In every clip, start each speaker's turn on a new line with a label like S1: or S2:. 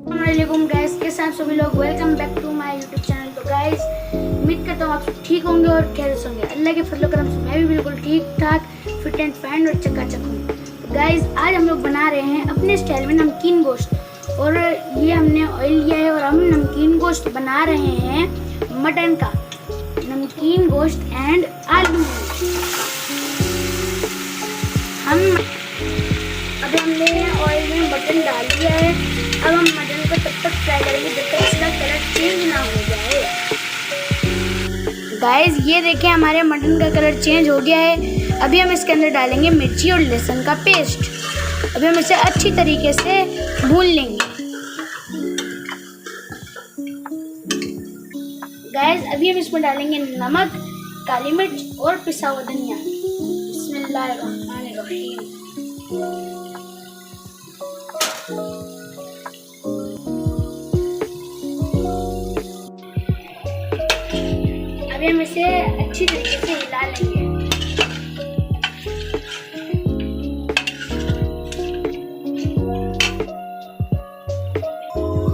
S1: अस्सलामुअलैकुम गाइस, कैसे हैं सभी लोग। Welcome back to my YouTube channel. तो गाइस, उम्मीद करता हूँ आप सब ठीक होंगे और खैरियत होंगे। अल्लाह के फजल करम से मैं भी बिल्कुल ठीक ठाक, फिट एंड फाइन और चकाचक हूँ। तो गाइस, आज हम लोग बना रहे हैं अपने स्टाइल में नमकीन गोश्त, और ये हमने ऑयल लिया है और हम नमकीन गोश्त बना रहे हैं मटन का। नमकीन गोश्त एंड आलू। अब हमने ऑयल में मटन डाल दिया है। अब हम मटन को तब तक फ्राई करेंगे जब तक इसका कलर चेंज ना हो जाए। गाइस, ये देखें हमारे मटन का कलर चेंज हो गया है। अभी हम इसके अंदर डालेंगे मिर्ची और लहसुन का पेस्ट। अभी हम इसे अच्छी तरीके से भून लेंगे। गाइस, अभी हम इसमें डालेंगे नमक, काली मिर्च और पिसा हुआ धनिया। बिस्मिल्लाहिर्रहमानिर्रहीम। अभी हम इसे अच्छी तरीके से हिला लेंगे।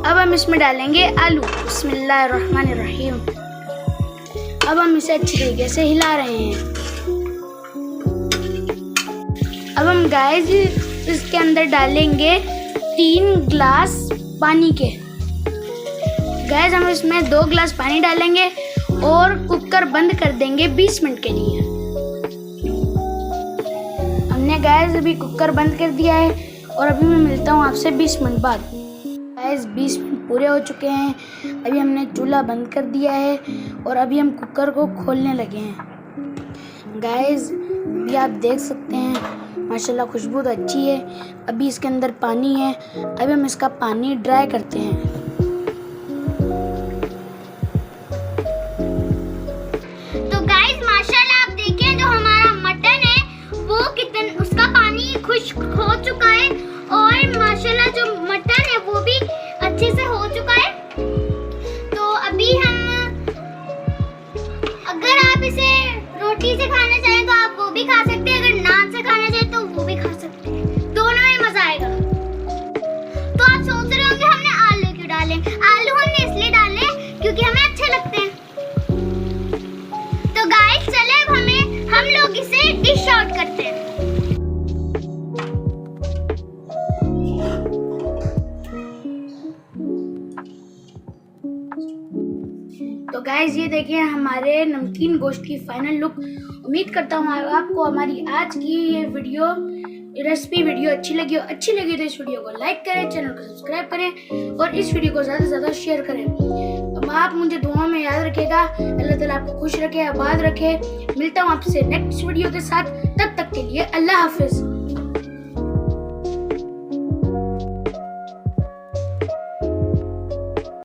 S1: अब हम इसमें डालेंगे आलू। बिस्मिल्लाहिर्रहमानिर्रहीम। अब हम इसे अच्छी तरीके से हिला रहे हैं। अब हम गाइस इसके अंदर डालेंगे 3 गिलास पानी के। गाइस, हम इसमें 2 गिलास पानी डालेंगे और कुकर बंद कर देंगे 20 मिनट के लिए। हमने गैस अभी कुकर बंद कर दिया है और अभी मैं मिलता हूँ आपसे 20 मिनट बाद। गैस 20 मिनट पूरे हो चुके हैं। अभी हमने चूल्हा बंद कर दिया है और अभी हम कुकर को खोलने लगे हैं। गैस, अभी आप देख सकते हैं माशाल्लाह खुशबू तो अच्छी है। अभी इसके अंदर पानी है। अभी हम इसका पानी ड्राई करते हैं।
S2: खुश्क हो चुका है और माशाल्लाह जो मटन है वो भी अच्छे से हो चुका है। तो अभी हम, अगर आप इसे रोटी से खाना चाहें तो आप वो भी खा सकते हैं, अगर नान से खाना चाहें तो वो भी खा सकते हैं। दोनों में मजा आएगा। तो आप सोच रहे होंगे हमने आलू क्यों डाले। आलू हमने इसलिए डाले क्योंकि हमें अच्छे लगते हैं। तो गाइस, चले अब हम लोग इसे डिश आउट करते हैं।
S1: तो गाइस, ये देखिए हमारे नमकीन गोश्त की फाइनल लुक। उम्मीद करता हूँ आपको हमारी आज की ये रेसिपी वीडियो अच्छी लगी हो। अच्छी लगी तो इस वीडियो को लाइक करें, चैनल को सब्सक्राइब करें और इस वीडियो को ज़्यादा से ज़्यादा शेयर करें। तो आप मुझे दुआ में याद रखिएगा। अल्लाह ताला आपको खुश रखे, आबाद रखे। मिलता हूँ आपसे नेक्स्ट वीडियो के साथ। तब तक के लिए अल्लाह हाफिज।